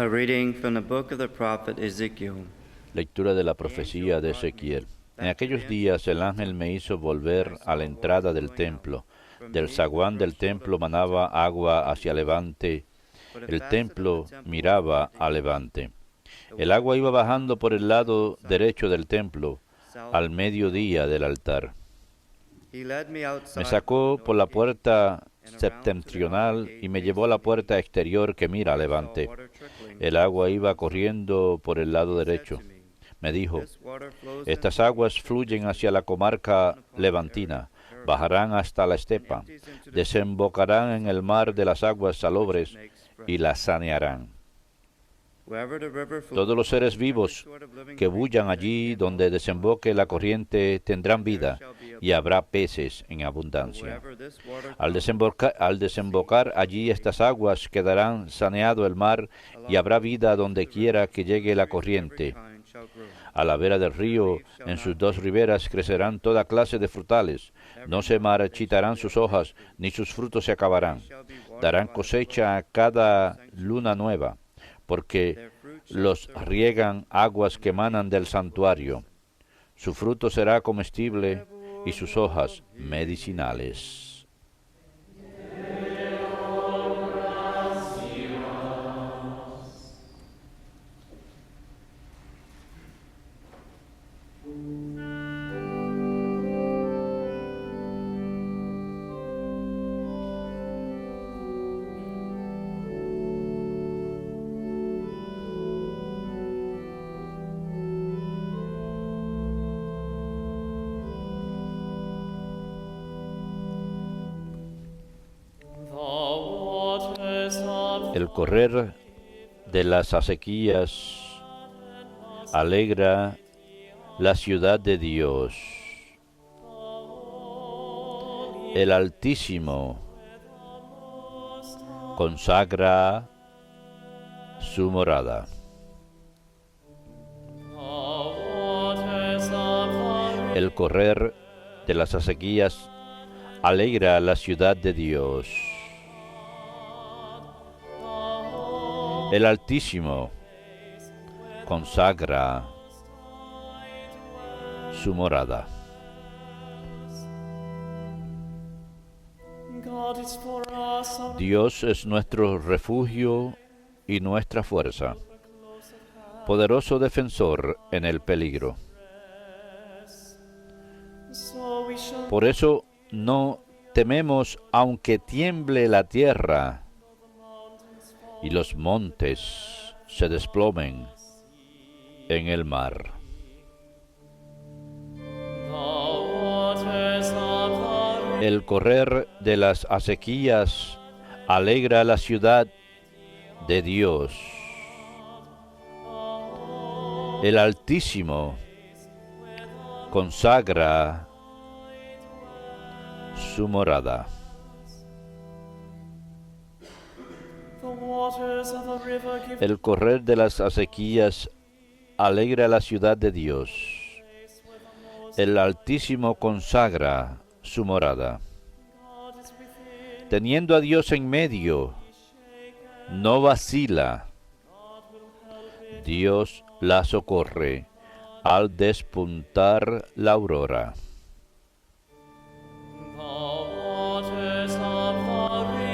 A reading from the book of the prophet Ezekiel. Lectura de la profecía de Ezequiel. En aquellos días el ángel me hizo volver a la entrada del templo. Del zaguán del templo manaba agua hacia levante. El templo miraba a levante. El agua iba bajando por el lado derecho del templo, al mediodía del altar. Me sacó por la puerta septentrional y me llevó a la puerta exterior que mira a levante. El agua iba corriendo por el lado derecho. Me dijo: estas aguas fluyen hacia la comarca levantina, bajarán hasta la estepa, desembocarán en el mar de las aguas salobres y la sanearán. Todos los seres vivos que bullan allí donde desemboque la corriente tendrán vida, y habrá peces en abundancia. Al desembocar allí estas aguas quedarán saneado el mar, y habrá vida donde quiera que llegue la corriente. A la vera del río, en sus dos riberas, crecerán toda clase de frutales. No se marchitarán sus hojas, ni sus frutos se acabarán. Darán cosecha a cada luna nueva, porque los riegan aguas que emanan del santuario. Su fruto será comestible y sus hojas medicinales. El correr de las acequias alegra la ciudad de Dios. El Altísimo consagra su morada. El correr de las acequias alegra la ciudad de Dios. El Altísimo consagra su morada. Dios es nuestro refugio y nuestra fuerza, poderoso defensor en el peligro. Por eso no tememos aunque tiemble la tierra y los montes se desplomen en el mar. El correr de las acequias alegra la ciudad de Dios. El Altísimo consagra su morada. El correr de las acequias alegra la ciudad de Dios. El Altísimo consagra su morada. Teniendo a Dios en medio, no vacila. Dios la socorre al despuntar la aurora.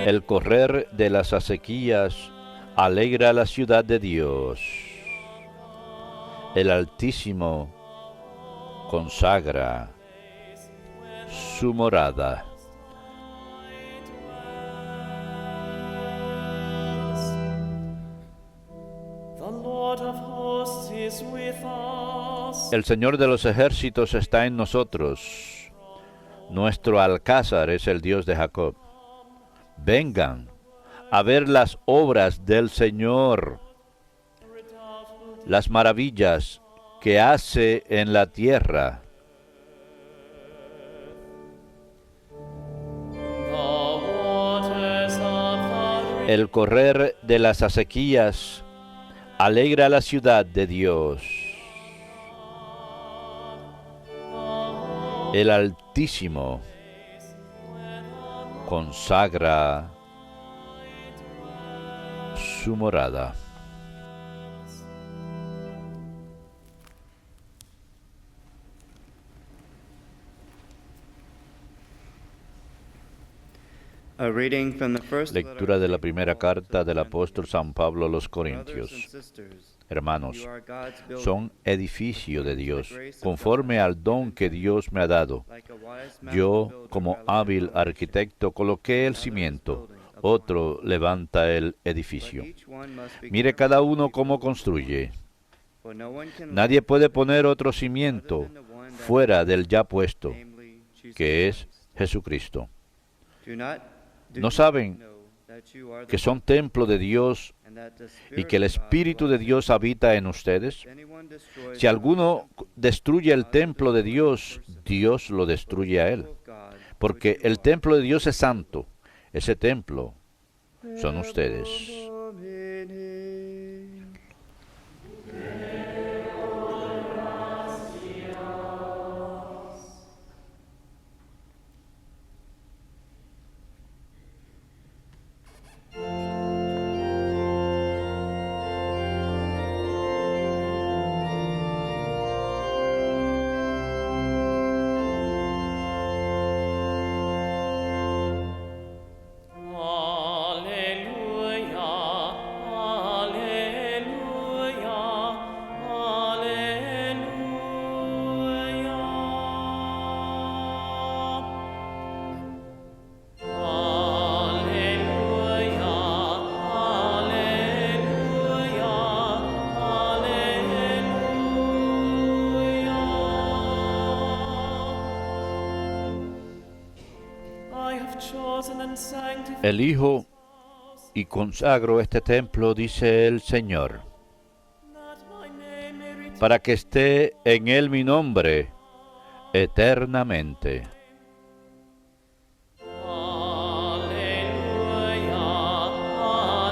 El correr de las acequias alegra la ciudad de Dios. El Altísimo consagra su morada. El Señor de los ejércitos está en nosotros. Nuestro alcázar es el Dios de Jacob. Vengan a ver las obras del Señor, las maravillas que hace en la tierra. El correr de las acequias alegra la ciudad de Dios. El Altísimo consagra su morada. A reading from the first Lectura de la primera carta del apóstol San Pablo a los Brothers and Corintios. sisters, Hermanos, you are God's building. son edificio de Dios, conforme al don que Dios me ha dado. Like a wise master Yo, builder, como I laid hábil the foundation, arquitecto, coloqué el cimiento, otro levanta el but edificio. each one must be Mire careful cada how uno he cómo builds. construye. For no one can Nadie lay puede a poner foundation otro other cimiento than the one that fuera is, del ya puesto, namely Jesus que es Christ. Jesucristo. Do ¿No you saben know that you are the que son templo de Dios and that the y Spirit que el of God Espíritu de dwells in Dios you? habita en ustedes? If anyone destroys Si alguno the temple, destruye el God will templo de destroy Dios, the person. Dios lo For the destruye a él. temple of God, Porque which you el are, templo de Dios es santo. Ese templo son ustedes. Alleluia, alleluia, alleluia. Alleluia, alleluia. I have chosen and sanctified Elijo y consagro este templo, dice el Señor, that my name may retain para que esté en él mi nombre eternamente. Alleluia,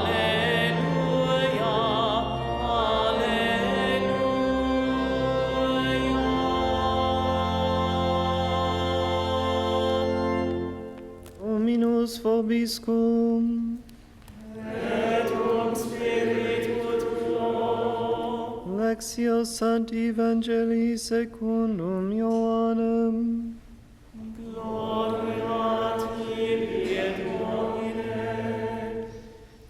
alleluia, alleluia. Dominus vobiscum. Et cum spiritu tuo. Lectio Sancti Evangelii secundum Ioannem. Gloria tibi et Domine.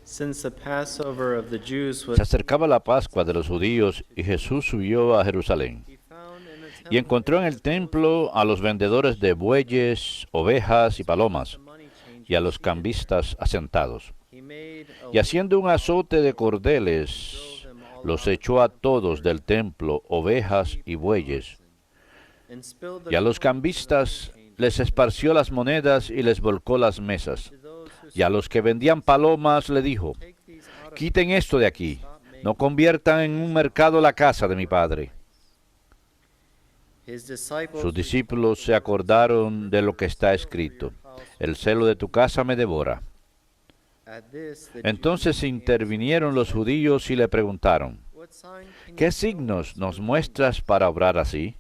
Since the Passover of the Jews was Se acercaba la Pascua de los judíos y Jesús subió a Jerusalén. he found in the Y temple encontró en el templo a los vendedores de bueyes, ovejas y palomas, the money changers y a los seated. cambistas asentados. He made a Y haciendo un azote de cordeles, los echó a todos del templo, ovejas y bueyes. and spilled the Y a los coins of the cambistas money changers. les esparció las monedas y les volcó las mesas. To those who Y a los que vendían palomas le dijo, take these out of quiten esto de aquí, stop making no conviertan en un mercado la casa de mi padre. His disciples Sus discípulos se acordaron de lo que está escrito, el celo de tu casa me devora. At this, the Entonces Jews intervinieron los judíos y le preguntaron, What sign can ¿qué you show signos us nos to muestras para obrar así?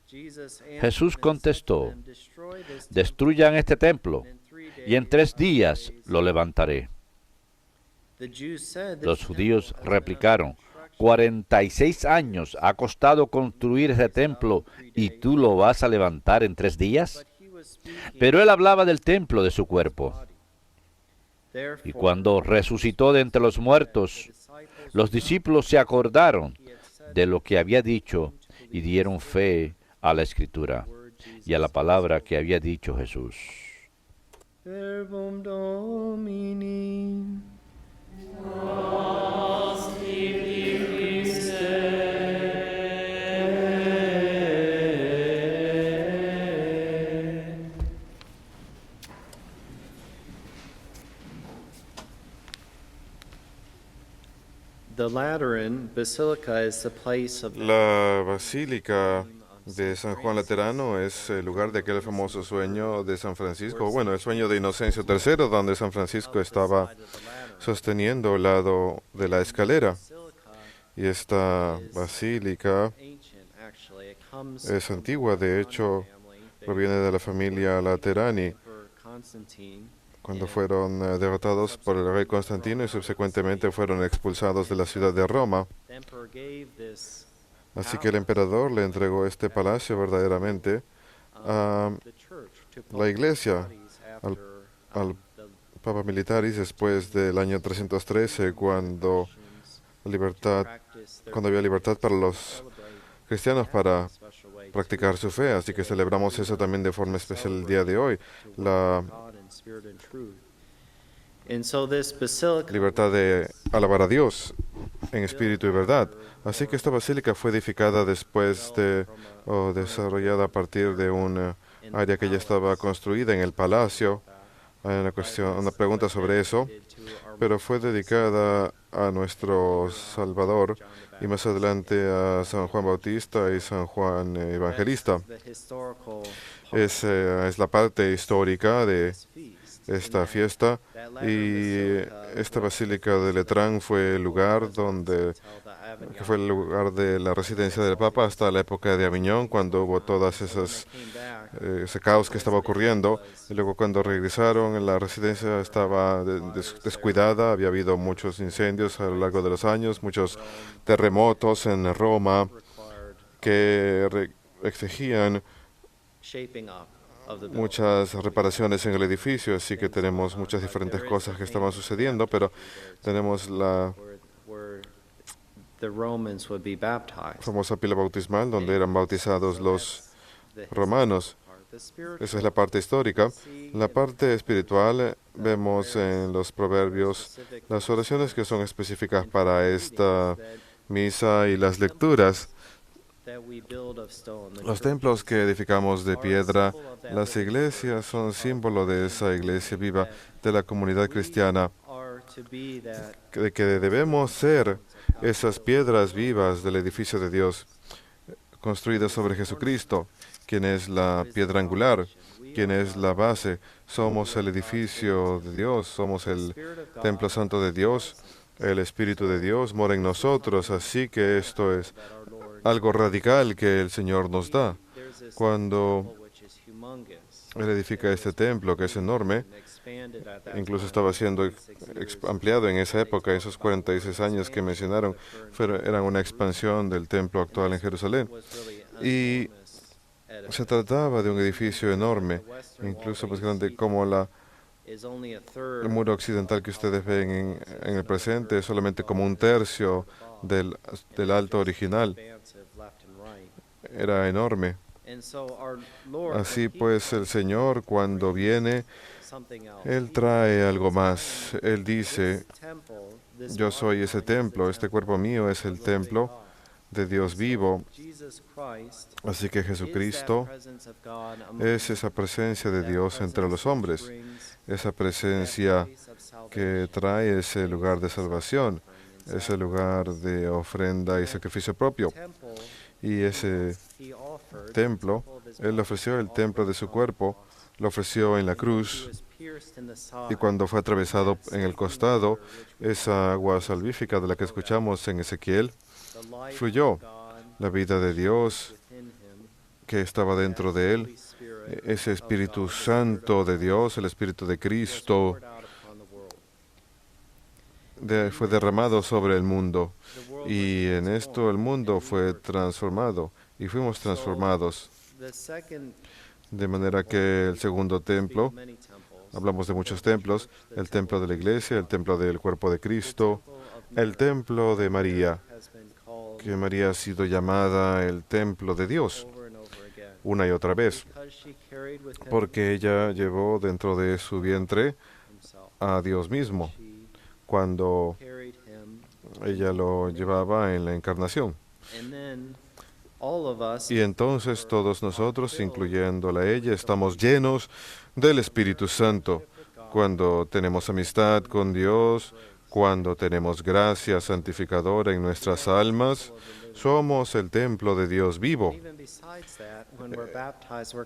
Jesus answered Jesús and said to contestó, them, "Destroy this temple, Destruyan este templo, and in 3 y en days 3 I will días raise lo it." levantaré. The Jews said, "This Los temple judíos has been replicaron, under construction 46 años ha costado construir ese templo, ¿y tú lo vas a levantar en 3 días? But he was speaking Pero él hablaba del templo de su cuerpo. body. Therefore, Y cuando resucitó de entre los muertos, los discípulos se acordaron he had said de lo que había dicho y dieron fe a la Escritura y a la palabra que había dicho Jesús. Verbum Domini. The Lateran Basilica is the place of the La Basílica de San Juan Laterano es el lugar de aquel famoso sueño de San Francisco, bueno, el sueño de Inocencio III, donde San Francisco estaba sosteniendo el lado de la escalera. Y esta basílica ancient, actually. It comes es antigua, de hecho, proviene de la familia Laterani, Emperor Constantine. cuando fueron derrotados por el rey Constantino y subsecuentemente fueron expulsados de la ciudad de Roma. The emperor gave this Así que el emperador le entregó este palacio verdaderamente a the church to la iglesia, bodies al- after al Papa Militaris después del año 313, cuando había libertad para los cristianos para practicar su fe, así que celebramos eso también de forma especial el día de hoy, la libertad de alabar a Dios en espíritu y verdad. Así que esta basílica fue edificada después o desarrollada a partir de un área que ya estaba construida en el palacio. Hay una pregunta sobre eso, pero fue dedicada a nuestro Salvador y más adelante a San Juan Bautista y San Juan Evangelista. Esa es la parte histórica de esta fiesta, y esta basílica de Letrán fue el lugar de la residencia del Papa hasta la época de Aviñón, cuando hubo todas ese caos que estaba ocurriendo, y luego cuando regresaron la residencia estaba descuidada, había habido muchos incendios a lo largo de los años, muchos terremotos en Roma que exigían muchas reparaciones en el edificio, así que tenemos muchas diferentes cosas que estaban sucediendo, pero tenemos la famosa pila bautismal donde eran bautizados los romanos. Esa es la parte histórica. La parte espiritual, vemos en los proverbios las oraciones que son específicas para esta misa y las lecturas. Los templos que edificamos de piedra, las iglesias son símbolo de esa iglesia viva, de la comunidad cristiana, de que debemos ser esas piedras vivas del edificio de Dios, construidas sobre Jesucristo, quien es la piedra angular, quien es la base. Somos el edificio de Dios, somos el templo santo de Dios, el Espíritu de Dios mora en nosotros, así que esto es algo radical que el Señor nos da. Cuando Él edifica este templo, que es enorme, incluso estaba siendo ampliado en esa época, esos 46 años que mencionaron, eran una expansión del templo actual en Jerusalén. Y se trataba de un edificio enorme, incluso más grande como el muro occidental que ustedes ven en el presente, es solamente como un tercio del alto original. Era enorme. Así pues, el Señor, cuando viene, Él trae algo más. Él dice, yo soy ese templo, este cuerpo mío es el templo de Dios vivo. Así que Jesucristo es esa presencia de Dios entre los hombres, esa presencia que trae ese lugar de salvación, ese lugar de ofrenda y sacrificio propio. Y ese templo, Él ofreció el templo de su cuerpo, lo ofreció en la cruz, y cuando fue atravesado en el costado, esa agua salvífica de la que escuchamos en Ezequiel, fluyó. La vida de Dios que estaba dentro de Él, ese Espíritu Santo de Dios, el Espíritu de Cristo, fue derramado sobre el mundo, y en esto el mundo fue transformado y fuimos transformados. De manera que el segundo templo, hablamos de muchos templos, el templo de la iglesia, el templo del cuerpo de Cristo, el templo de María, que María ha sido llamada el templo de Dios una y otra vez, porque ella llevó dentro de su vientre a Dios mismo cuando ella lo llevaba en la encarnación. Y entonces todos nosotros, incluyéndola a ella, estamos llenos del Espíritu Santo. Cuando tenemos amistad con Dios, cuando tenemos gracia santificadora en nuestras almas, somos el templo de Dios vivo.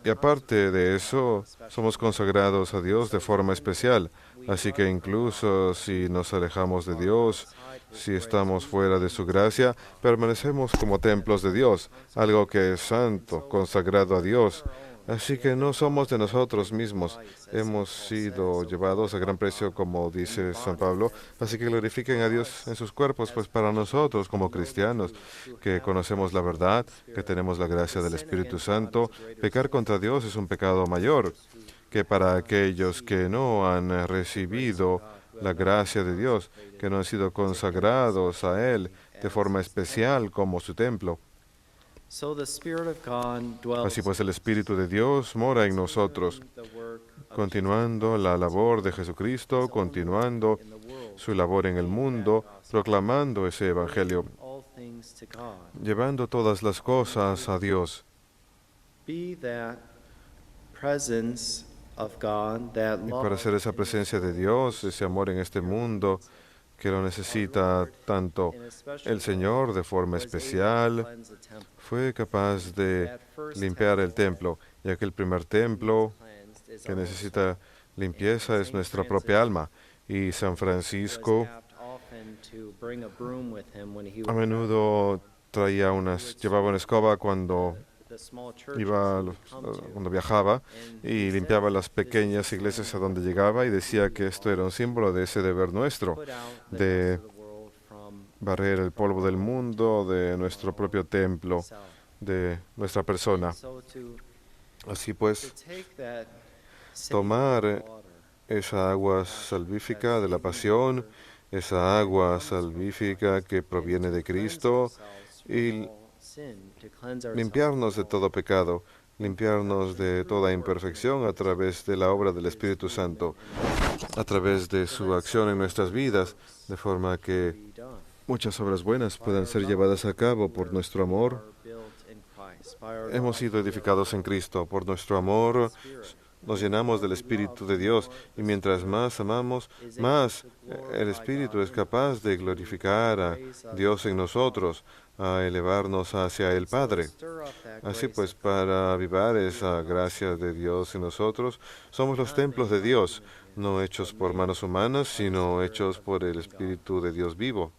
Y aparte de eso, somos consagrados a Dios de forma especial. Así que incluso si nos alejamos de Dios, si estamos fuera de su gracia, permanecemos como templos de Dios, algo que es santo, consagrado a Dios. Así que no somos de nosotros mismos, hemos sido llevados a gran precio, como dice San Pablo. Así que glorifiquen a Dios en sus cuerpos, pues para nosotros como cristianos, que conocemos la verdad, que tenemos la gracia del Espíritu Santo, pecar contra Dios es un pecado mayor que para aquellos que no han recibido la gracia de Dios, que no han sido consagrados a Él de forma especial como su templo. Así pues, el Espíritu de Dios mora en nosotros, continuando la labor de Jesucristo, continuando su labor en el mundo, proclamando ese Evangelio, llevando todas las cosas a Dios. Y para ser esa presencia de Dios, ese amor en este mundo que lo necesita tanto, el Señor de forma especial fue capaz de limpiar el templo, ya que el primer templo que necesita limpieza es nuestra propia alma. Y San Francisco a menudo llevaba una escoba cuando viajaba y limpiaba las pequeñas iglesias a donde llegaba, y decía que esto era un símbolo de ese deber nuestro, de barrer el polvo del mundo, de nuestro propio templo, de nuestra persona. Así pues, tomar esa agua salvífica de la pasión, esa agua salvífica que proviene de Cristo, y limpiarnos de todo pecado, limpiarnos de toda imperfección a través de la obra del Espíritu Santo, a través de su acción en nuestras vidas, de forma que muchas obras buenas puedan ser llevadas a cabo por nuestro amor. Hemos sido edificados en Cristo. Por nuestro amor nos llenamos del Espíritu de Dios, y mientras más amamos, más el Espíritu es capaz de glorificar a Dios en nosotros, a elevarnos hacia el Padre. Así pues, para avivar esa gracia de Dios en nosotros, somos los templos de Dios, no hechos por manos humanas, sino hechos por el Espíritu de Dios vivo.